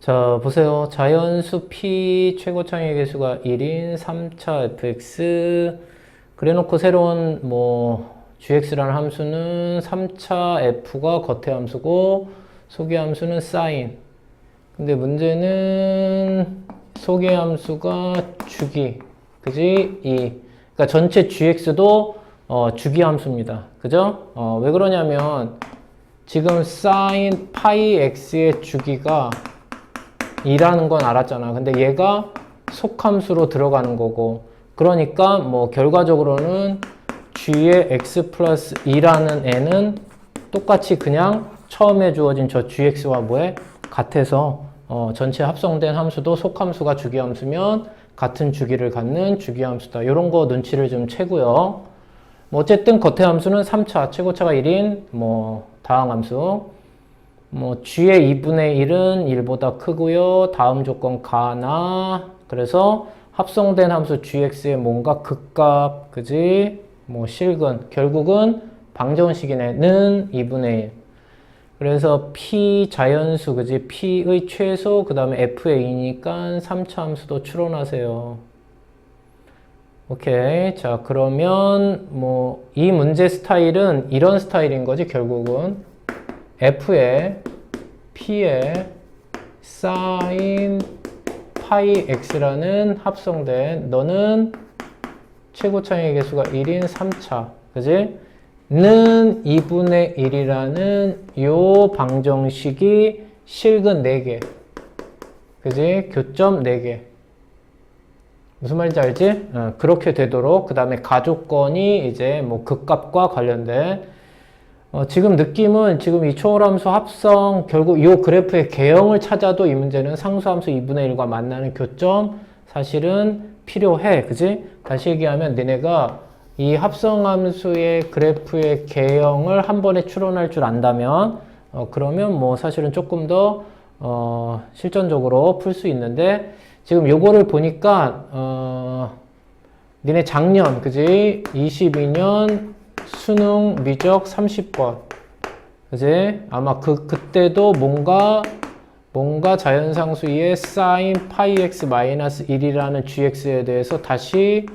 자, 보세요. 자연수 P 최고 창의 개수가 1인 3차 fx 그래놓고 새로운 gx라는 함수는 3차 f가 겉의 함수고 속의 함수는 sin. 근데 문제는 속의 함수가 주기. 그지? 그러니까 전체 gx도 주기 함수입니다. 그죠? 왜 그러냐면 지금 sin 파이 x의 주기가 2라는 건 알았잖아. 근데 얘가 속함수로 들어가는 거고, 그러니까 결과적으로는 g의 x 플러스 2라는 애는 똑같이 그냥 처음에 주어진 저 gx와 같아서 전체 합성된 함수도 속함수가 주기함수면 같은 주기를 갖는 주기함수다. 이런 거 눈치를 좀 채고요. 어쨌든 겉의 함수는 3차, 최고차가 1인 다항함수. g의 2분의 1은 1보다 크고요. 다음 조건 가나. 그래서 합성된 함수 gx의 뭔가 극값, 그지? 실근. 결국은 방정식이네는 2분의 1. 그래서 p 자연수, 그지? p의 최소, 그 다음에 f의 2니까 3차 함수도 추론하세요. 오케이. 자, 그러면 이 문제 스타일은 이런 스타일인 거지, 결국은. f의 p의 sin 파이 x라는 합성된 너는 최고차의 개수가 1인 3차, 그지? 는 2분의 1이라는 요 방정식이 실근 4개, 그지? 교점 4개. 무슨 말인지 알지? 그렇게 되도록. 그 다음에 가조건이 이제 극값과 관련된 지금 느낌은 지금 이 초월함수 합성 결국 이 그래프의 개형을 찾아도 이 문제는 상수함수 2분의 1과 만나는 교점 사실은 필요해. 그지? 다시 얘기하면 너네가 이 합성함수의 그래프의 개형을 한 번에 추론할 줄 안다면 그러면 사실은 조금 더 실전적으로 풀 수 있는데 지금 요거를 보니까 니네 작년 그지? 22년 수능 미적 30번. 그지? 아마 그때도 뭔가 자연상수 2의 sin 파이 x 마이너스 1이라는 gx에 대해서 다시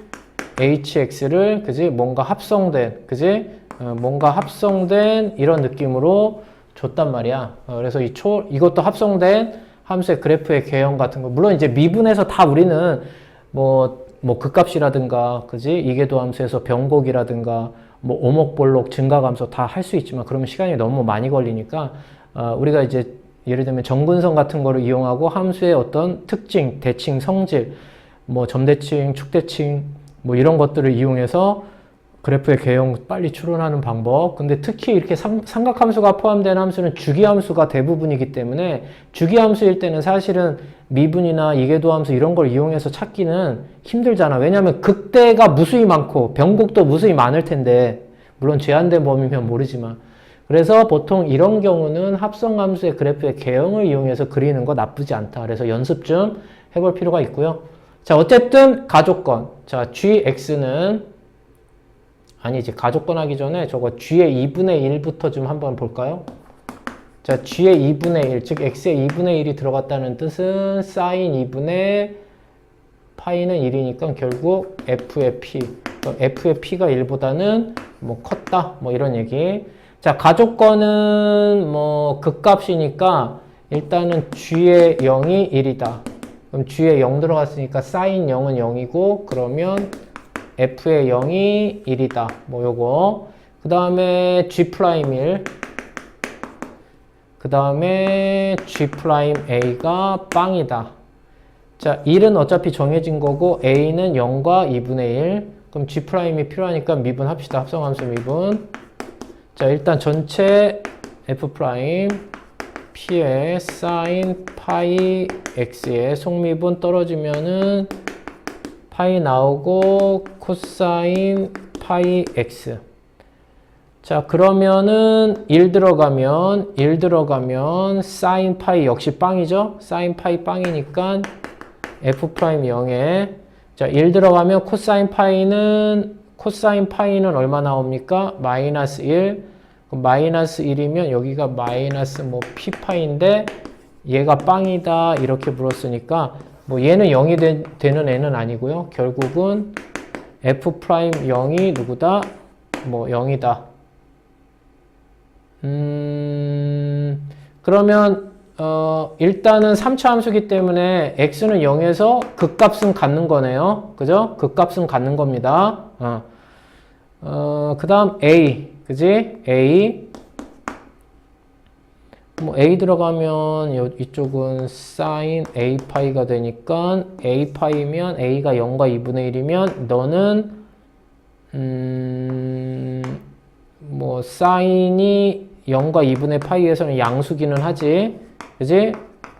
hx를, 그지? 뭔가 합성된, 그지? 뭔가 합성된 이런 느낌으로 줬단 말이야. 그래서 이것도 합성된 함수의 그래프의 개형 같은 거. 물론 이제 미분에서 다 우리는 극값이라든가, 그지? 이계도 함수에서 변곡이라든가, 오목볼록 증가감소 다 할 수 있지만 그러면 시간이 너무 많이 걸리니까 우리가 이제 예를 들면 정근성 같은 거를 이용하고 함수의 어떤 특징, 대칭, 성질, 점대칭, 축대칭 이런 것들을 이용해서 그래프의 개형 빨리 추론하는 방법. 근데 특히 이렇게 삼각함수가 포함된 함수는 주기함수가 대부분이기 때문에 주기함수일 때는 사실은 미분이나 이계도함수 이런 걸 이용해서 찾기는 힘들잖아. 왜냐하면 극대가 무수히 많고 변곡도 무수히 많을 텐데 물론 제한된 범위면 모르지만 그래서 보통 이런 경우는 합성함수의 그래프의 개형을 이용해서 그리는 거 나쁘지 않다. 그래서 연습 좀 해볼 필요가 있고요. 자, 어쨌든 가조건. 자, gx는 아니지, 가조건 하기 전에 저거 g의 2분의 1부터 좀 한번 볼까요? 자, g의 2분의 1, 즉 x의 2분의 1이 들어갔다는 뜻은 sin 2분의 파이는 1이니까 결국 f의 p. f의 p가 1보다는 컸다. 이런 얘기. 자, 가조건은 극값이니까 일단은 g의 0이 1이다. 그럼 g의 0 들어갔으니까 sin 0은 0이고 그러면 f의 0이 1이다. 요거. 그 다음에 g'1. 그 다음에 g'a가 빵이다. 자, 1은 어차피 정해진 거고 a는 0과 2분의 1. 그럼 g'이 필요하니까 미분 합시다. 합성함수 미분. 자, 일단 전체 f' p의 sin 파이 x의 속미분 떨어지면은 파이 나오고 코사인 파이 x. 자, 그러면은 1 들어가면 사인 파이 역시 빵이죠? 사인 파이 빵이니까 f' 0에 자, 1 들어가면 코사인 파이는 얼마 나옵니까? 마이너스 1. 그럼 마이너스 1이면 여기가 마이너스 p파인데 얘가 빵이다 이렇게 물었으니까 뭐 얘는 0이 되는 애는 아니고요. 결국은 f 프라임 0이 누구다? 뭐 0이다. 그러면 일단은 3차 함수기 때문에 x는 0에서 극값은 갖는 거네요. 그죠? 극값은 갖는 겁니다. 그 다음 a, 그지? a. 뭐 a 들어가면 이쪽은 sin a 파이가 되니까 a 파이면 a가 0과 2분의 1이면 너는 뭐 sin이 0과 2분의 파이에서는 양수기는 하지. 그지?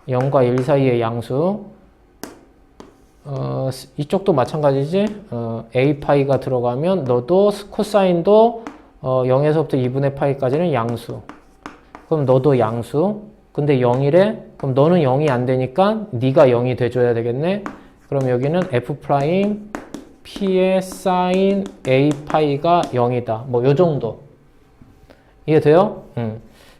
0과 1 사이의 양수. 이쪽도 마찬가지지. a 파이가 들어가면 너도 코사인도 0에서부터 2분의 파이까지는 양수. 그럼 너도 양수. 근데 0이래? 그럼 너는 0이 안 되니까 네가 0이 돼줘야 되겠네. 그럼 여기는 f 프라임 p의 sin a 파이가 0이다. 뭐 요 정도. 이해돼요?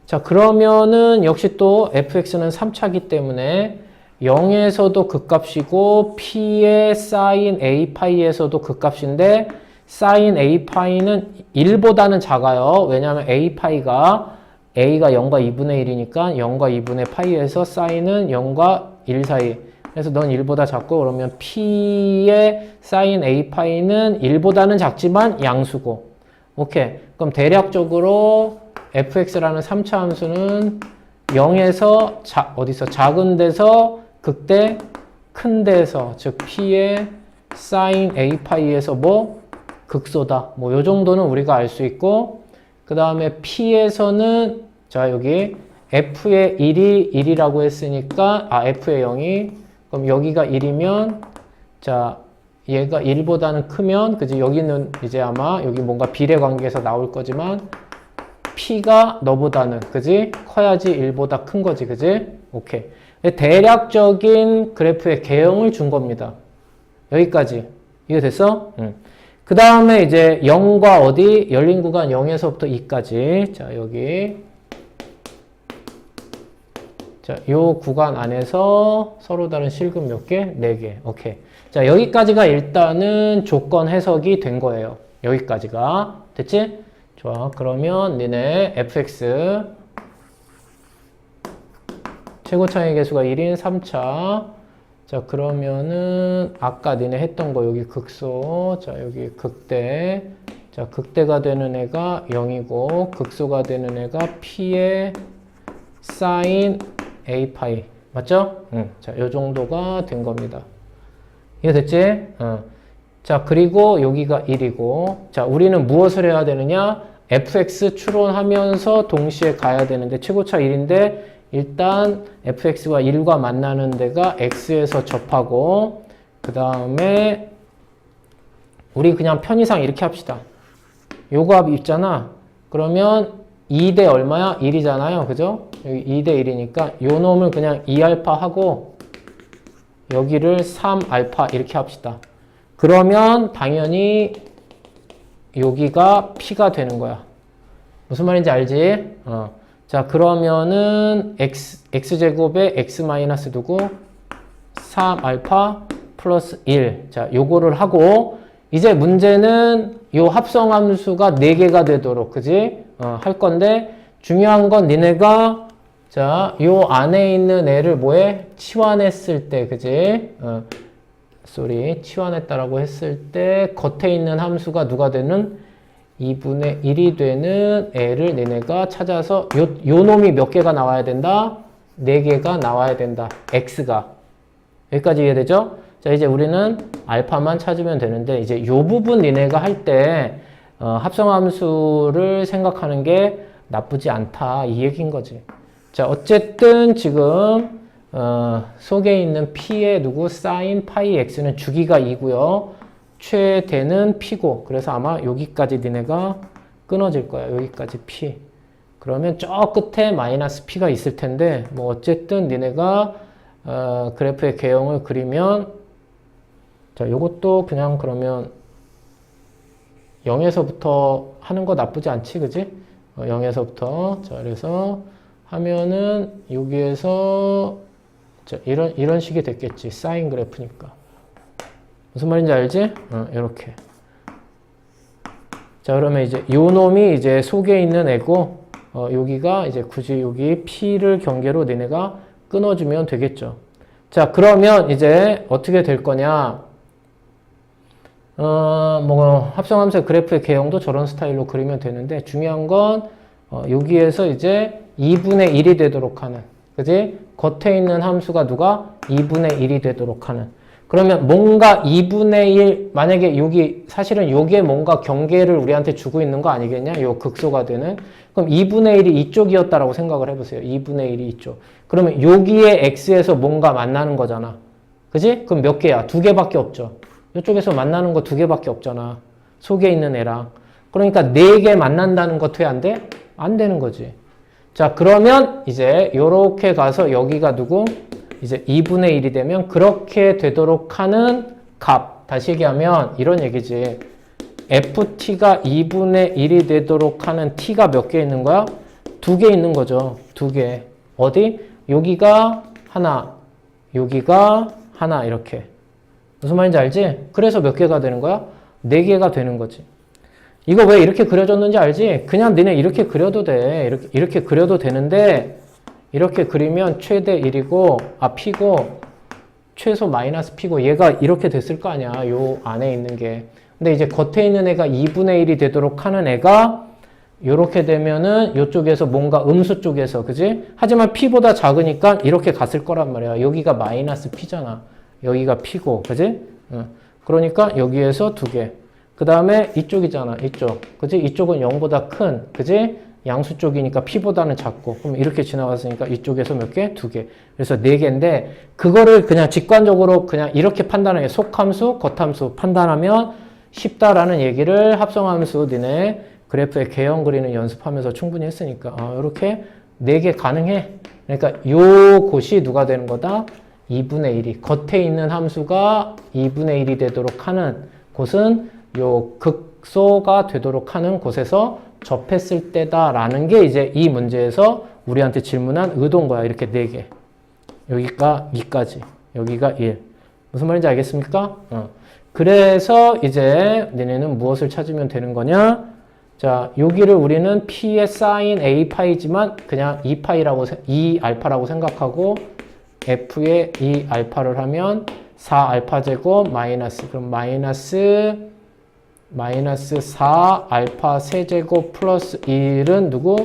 자, 그러면은 역시 또 fx는 3차기 때문에 0에서도 극값이고 p의 sin a 파이에서도 극값인데 sin a 파이는 1보다는 작아요. 왜냐하면 a 파이가 a가 0과 2분의 1이니까 0과 2분의 파이에서 sin은 0과 1 사이. 그래서 넌 1보다 작고 그러면 p의 sin a 파이는 1보다는 작지만 양수고. 오케이. 그럼 대략적으로 fx라는 3차 함수는 0에서 어디서 작은 데서 극대 큰 데서 즉 p의 sin a 파이에서 뭐 극소다. 뭐 요 정도는 우리가 알 수 있고 그 다음에 p에서는 자 여기 f의 1이 1이라고 했으니까 f의 0이 그럼 여기가 1이면 자 얘가 1보다는 크면 그지 여기는 이제 아마 여기 뭔가 비례 관계에서 나올 거지만 p가 너보다는 그지 커야지 1보다 큰 거지 그지 오케이 대략적인 그래프의 개형을 준 겁니다. 여기까지 이해됐어? 그 다음에 이제 0과 어디 열린 구간 0에서부터 2까지 자 여기 자 요 구간 안에서 서로 다른 실금 몇 개? 4개 오케이 자 여기까지가 일단은 조건 해석이 된 거예요. 여기까지가 됐지? 좋아 그러면 니네 fx 최고차의 개수가 1인 3차 자 그러면은 아까 니네 했던 거 여기 극소 자 여기 극대 자 극대가 되는 애가 0이고 극소가 되는 애가 p의 sin a 파이 맞죠? 자 요 정도가 된 겁니다. 이해됐지? 자 그리고 여기가 1이고 자 우리는 무엇을 해야 되느냐 fx 추론하면서 동시에 가야 되는데 최고차 1인데 일단 fx와 1과 만나는 데가 x에서 접하고 그 다음에 우리 그냥 편의상 이렇게 합시다. 요거 합 있잖아. 그러면 2대 얼마야? 1이잖아요. 그죠? 여기 2대 1이니까 요 놈을 그냥 2알파 하고 여기를 3알파 이렇게 합시다. 그러면 당연히 여기가 p가 되는 거야. 무슨 말인지 알지? 자 그러면은 x제곱에 x 마이너스 두고 3알파 플러스 1 자 요거를 하고 이제 문제는 요 합성함수가 4개가 되도록 그지? 할 건데 중요한 건 니네가 자 요 안에 있는 애를 뭐해? 치환했을 때 그지? 치환했다라고 했을 때 겉에 있는 함수가 누가 되는? 2분의 1이 되는 애를 니네가 찾아서 요 놈이 몇 개가 나와야 된다? 4개가 나와야 된다. x가. 여기까지 이해되죠? 자, 이제 우리는 알파만 찾으면 되는데 이제 요 부분 니네가 할 때 합성함수를 생각하는 게 나쁘지 않다. 이 얘기인 거지. 자, 어쨌든 지금 속에 있는 p의 누구? sin 파이 x는 주기가 2고요. 최대는 p고 그래서 아마 여기까지 니네가 끊어질 거야. 여기까지 p. 그러면 저 끝에 마이너스 p가 있을 텐데 뭐 어쨌든 니네가 그래프의 개형을 그리면 자 요것도 그냥 그러면 0에서부터 하는 거 나쁘지 않지 그지? 0에서부터 자 그래서 하면은 여기에서 자, 이런 식이 됐겠지. 사인 그래프니까. 무슨 말인지 알지? 이렇게. 자, 그러면 이제 요 놈이 이제 속에 있는 애고, 여기가 이제 굳이 여기 P를 경계로 너네가 끊어주면 되겠죠. 자, 그러면 이제 어떻게 될 거냐? 뭐, 합성함수의 그래프의 개형도 저런 스타일로 그리면 되는데, 중요한 건, 여기에서 이제 2분의 1이 되도록 하는, 그지? 겉에 있는 함수가 누가? 2분의 1이 되도록 하는. 그러면 뭔가 2분의 1, 만약에 여기, 사실은 여기에 뭔가 경계를 우리한테 주고 있는 거 아니겠냐? 요 극소가 되는. 그럼 2분의 1이 이쪽이었다라고 생각을 해보세요. 2분의 1이 이쪽. 그러면 여기에 x에서 뭔가 만나는 거잖아. 그지? 그럼 몇 개야? 2개밖에 없죠. 이쪽에서 만나는 거 2개밖에 없잖아. 속에 있는 애랑. 그러니까 4개 만난다는 거 돼? 안 돼? 안 되는 거지. 자, 그러면 이제 요렇게 가서 여기가 누구? 이제 2분의 1이 되면 그렇게 되도록 하는 값. 다시 얘기하면 이런 얘기지. ft가 2분의 1이 되도록 하는 t가 몇 개 있는 거야? 2개 있는 거죠. 2개. 어디? 여기가 하나, 여기가 하나 이렇게. 무슨 말인지 알지? 그래서 몇 개가 되는 거야? 4개가 되는 거지. 이거 왜 이렇게 그려졌는지 알지? 그냥 너네 이렇게 그려도 돼. 이렇게 그려도 되는데 이렇게 그리면 최대 1이고 P고 최소 마이너스 P고 얘가 이렇게 됐을 거 아니야. 요 안에 있는 게. 근데 이제 겉에 있는 애가 2분의 1이 되도록 하는 애가 요렇게 되면은 요쪽에서 뭔가 음수 쪽에서 그지? 하지만 P보다 작으니까 이렇게 갔을 거란 말이야. 여기가 마이너스 P잖아. 여기가 P고 그지? 그러니까 여기에서 2개. 그 다음에 이쪽이잖아. 이쪽. 그지? 이쪽은 0보다 큰. 그지? 양수 쪽이니까 P보다는 작고. 그럼 이렇게 지나갔으니까 이쪽에서 몇 개? 2개. 그래서 4개인데 그거를 그냥 직관적으로 그냥 이렇게 판단해. 속함수, 겉함수 판단하면 쉽다라는 얘기를 합성함수 니네 그래프의 개형 그리는 연습하면서 충분히 했으니까 이렇게 4개 가능해. 그러니까 요 곳이 누가 되는 거다? 2분의 1이. 겉에 있는 함수가 2분의 1이 되도록 하는 곳은 요 극소가 되도록 하는 곳에서 접했을 때다라는 게 이제 이 문제에서 우리한테 질문한 의도인 거야. 이렇게 4개. 여기가 2까지. 여기가 1. 무슨 말인지 알겠습니까? 그래서 이제 너네는 무엇을 찾으면 되는 거냐? 자, 여기를 우리는 P의 사인 A파이지만 그냥 2알파라고 생각하고 F의 2알파를 하면 4알파 제곱 마이너스. 그럼 마이너스 4알파 세제곱 플러스 1은 누구?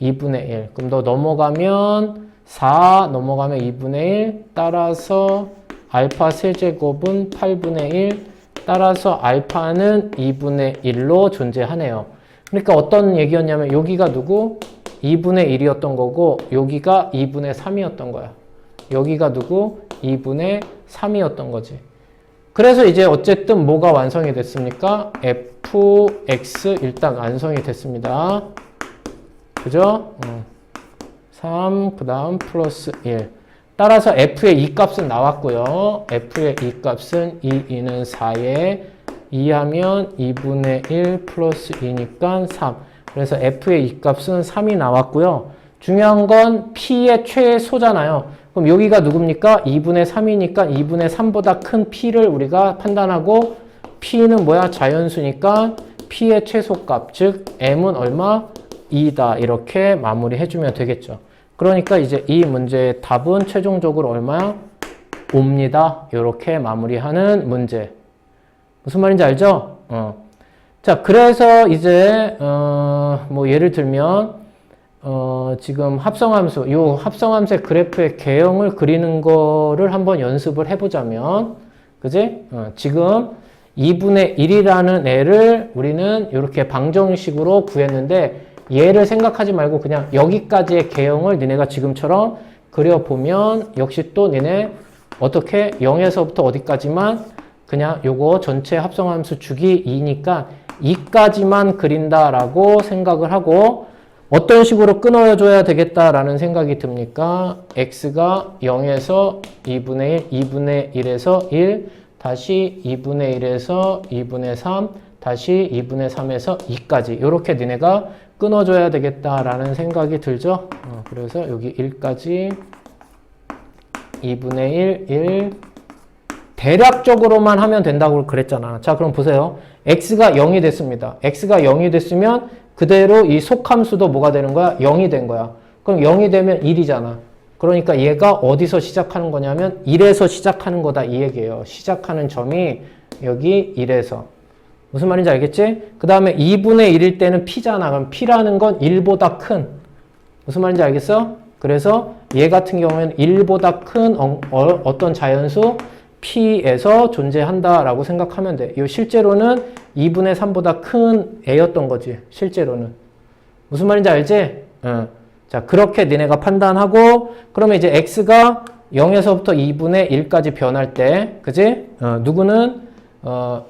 2분의 1. 그럼 너 넘어가면 4 넘어가면 2분의 1 따라서 알파 세제곱은 8분의 1 따라서 알파는 2분의 1로 존재하네요. 그러니까 어떤 얘기였냐면 여기가 누구? 2분의 1이었던 거고 여기가 2분의 3이었던 거야. 여기가 누구? 2분의 3이었던 거지. 그래서 이제 어쨌든 뭐가 완성이 됐습니까? fx 일단 완성이 됐습니다. 그죠? 3, 그 다음 플러스 1. 따라서 f의 이 값은 나왔고요. f의 이 값은 2는 4에 2하면 2분의 1 플러스 2니까 3. 그래서 f의 이 값은 3이 나왔고요. 중요한 건 p의 최소잖아요. 그럼 여기가 누굽니까? 2분의 3이니까 2분의 3보다 큰 p를 우리가 판단하고 p는 뭐야? 자연수니까 p의 최소값, 즉 m은 얼마? 2다. 이렇게 마무리해주면 되겠죠. 그러니까 이제 이 문제의 답은 최종적으로 얼마야? 5입니다. 이렇게 마무리하는 문제. 무슨 말인지 알죠? 자, 그래서 이제 뭐 예를 들면 지금 합성함수, 요 합성함수의 그래프의 개형을 그리는 거를 한번 연습을 해보자면, 그지? 지금 2분의 1이라는 애를 우리는 이렇게 방정식으로 구했는데, 얘를 생각하지 말고 그냥 여기까지의 개형을 니네가 지금처럼 그려보면, 역시 또 니네 어떻게 0에서부터 어디까지만 그냥 요거 전체 합성함수 주기 2니까 2까지만 그린다라고 생각을 하고, 어떤 식으로 끊어줘야 되겠다라는 생각이 듭니까? x가 0에서 2분의 1, 2분의 1에서 1, 다시 2분의 1에서 2분의 3, 다시 2분의 3에서 2까지 이렇게 니네가 끊어줘야 되겠다라는 생각이 들죠. 그래서 여기 1까지 2분의 1 대략적으로만 하면 된다고 그랬잖아. 자, 그럼 보세요. x가 0이 됐습니다. x가 0이 됐으면 그대로 이 속함수도 뭐가 되는 거야? 0이 된 거야. 그럼 0이 되면 1이잖아. 그러니까 얘가 어디서 시작하는 거냐면 1에서 시작하는 거다 이 얘기예요. 시작하는 점이 여기 1에서. 무슨 말인지 알겠지? 그 다음에 2분의 1일 때는 p잖아. 그럼 p라는 건 1보다 큰. 무슨 말인지 알겠어? 그래서 얘 같은 경우에는 1보다 큰 어떤 자연수 p에서 존재한다라고 생각하면 돼. 이 실제로는 2분의 3보다 큰 애였던 거지. 실제로는. 무슨 말인지 알지? 자, 그렇게 니네가 판단하고 그러면 이제 x가 0에서부터 2분의 1까지 변할 때, 그지? 누구는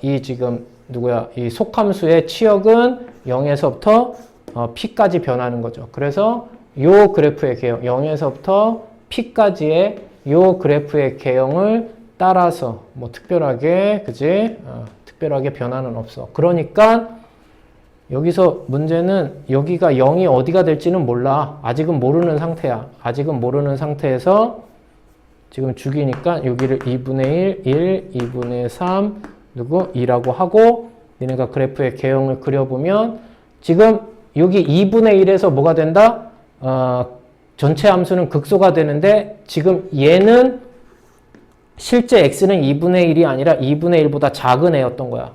이 지금 누구야? 이 속함수의 치역은 0에서부터 p까지 변하는 거죠. 그래서 요 그래프의 개형, 0에서부터 p까지의 요 그래프의 개형을 따라서 뭐 특별하게, 그지? 특별하게 변화는 없어. 그러니까 여기서 문제는 여기가 0이 어디가 될지는 몰라. 아직은 모르는 상태야. 아직은 모르는 상태에서 지금 주기니까 여기를 2분의 1, 2분의 3, 누구? 2라고 하고 니네가 그래프의 개형을 그려보면 지금 여기 2분의 1에서 뭐가 된다? 전체 함수는 극소가 되는데 지금 얘는 실제 x는 2분의 1이 아니라 2분의 1보다 작은 애였던 거야.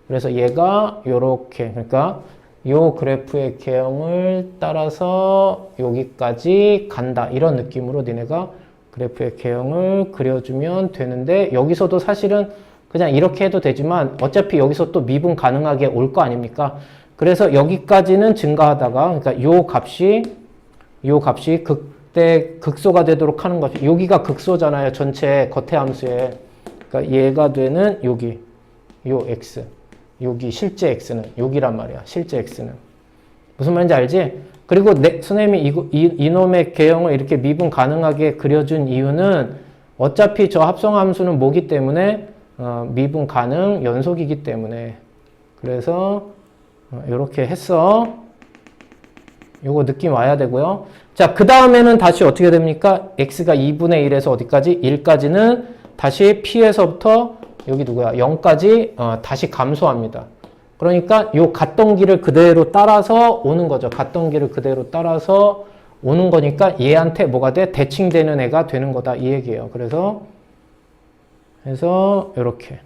그래서 얘가 요렇게, 그러니까 요 그래프의 개형을 따라서 여기까지 간다. 이런 느낌으로 니네가 그래프의 개형을 그려주면 되는데 여기서도 사실은 그냥 이렇게 해도 되지만 어차피 여기서 또 미분 가능하게 올 거 아닙니까? 그래서 여기까지는 증가하다가 그러니까 요 값이 그때 극소가 되도록 하는 거죠. 여기가 극소잖아요. 전체 겉의 함수에. 그러니까 얘가 되는 여기 요 x. 여기 실제 x는 여기란 말이야. 실제 x는. 무슨 말인지 알지? 그리고 선생님이 이놈의 개형을 이렇게 미분 가능하게 그려준 이유는 어차피 저 합성함수는 뭐기 때문에 미분 가능 연속이기 때문에. 그래서 이렇게 했어. 요거 느낌 와야 되고요. 자, 그 다음에는 다시 어떻게 됩니까? x가 2분의 1에서 어디까지? 1까지는 다시 p에서부터 여기 누구야? 0까지 다시 감소합니다. 그러니까 요 갔던 길을 그대로 따라서 오는 거죠. 갔던 길을 그대로 따라서 오는 거니까 얘한테 뭐가 돼? 대칭되는 애가 되는 거다 이 얘기예요. 그래서 이렇게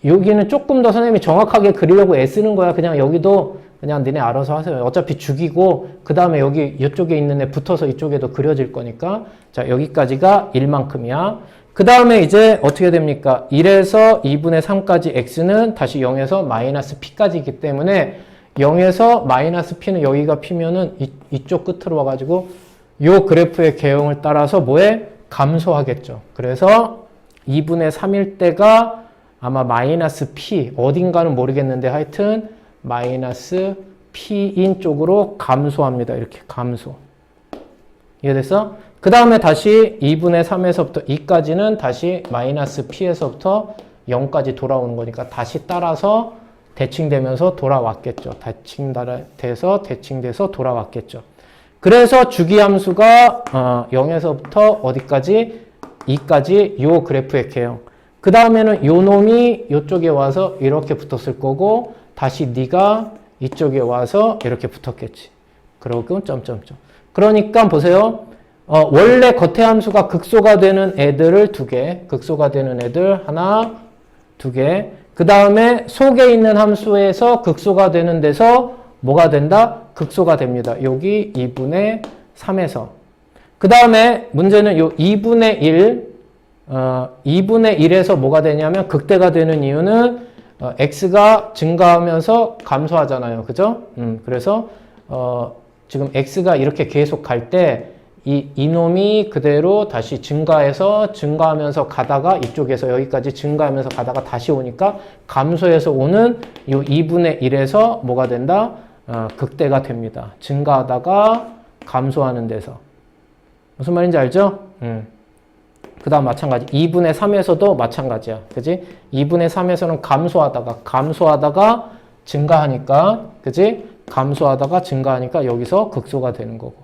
여기는 조금 더 선생님이 정확하게 그리려고 애쓰는 거야. 그냥 여기도 그냥 니네 알아서 하세요. 어차피 죽이고 그 다음에 여기 이쪽에 있는 애 붙어서 이쪽에도 그려질 거니까. 자, 여기까지가 1만큼이야. 그 다음에 이제 어떻게 됩니까? 1에서 2분의 3까지 x는 다시 0에서 마이너스 p까지이기 때문에 0에서 마이너스 p는 여기가 p면은 이쪽 끝으로 와가지고 요 그래프의 개형을 따라서 뭐에? 감소하겠죠. 그래서 2분의 3일 때가 아마 마이너스 p, 어딘가는 모르겠는데 하여튼 마이너스 p인 쪽으로 감소합니다. 이렇게 감소. 이해됐어? 그 다음에 다시 2분의 3에서부터 2까지는 다시 마이너스 p에서부터 0까지 돌아오는 거니까 다시 따라서 대칭되면서 돌아왔겠죠. 대칭돼서 돌아왔겠죠. 그래서 주기함수가 0에서부터 어디까지? 2까지 요 그래프의 개형. 그 다음에는 요 놈이 이쪽에 와서 이렇게 붙었을 거고 다시 네가 이쪽에 와서 이렇게 붙었겠지. 그러고 점점점. 그러니까 보세요. 원래 겉의 함수가 극소가 되는 애들을 2개, 극소가 되는 애들 하나, 2개. 그 다음에 속에 있는 함수에서 극소가 되는 데서 뭐가 된다? 극소가 됩니다. 여기 2분의 3에서. 그 다음에 문제는 요 2분의 1에서 뭐가 되냐면 극대가 되는 이유는 x가 증가하면서 감소하잖아요. 그죠? 그래서 지금 x가 이렇게 계속 갈 때 이놈이 그대로 다시 증가하면서 가다가 이쪽에서 여기까지 증가하면서 가다가 다시 오니까 감소해서 오는 이 2분의 1에서 뭐가 된다? 극대가 됩니다. 증가하다가 감소하는 데서. 무슨 말인지 알죠? 그 다음 마찬가지. 2분의 3에서도 마찬가지야. 그지? 2분의 3에서는 감소하다가 증가하니까, 그지? 감소하다가 증가하니까 여기서 극소가 되는 거고.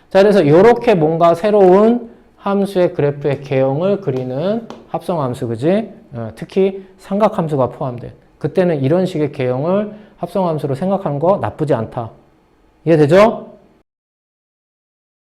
자, 그래서 이렇게 뭔가 새로운 함수의 그래프의 개형을 그리는 합성함수, 그지? 특히 삼각함수가 포함된. 그때는 이런 식의 개형을 합성함수로 생각하는 거 나쁘지 않다. 이해되죠?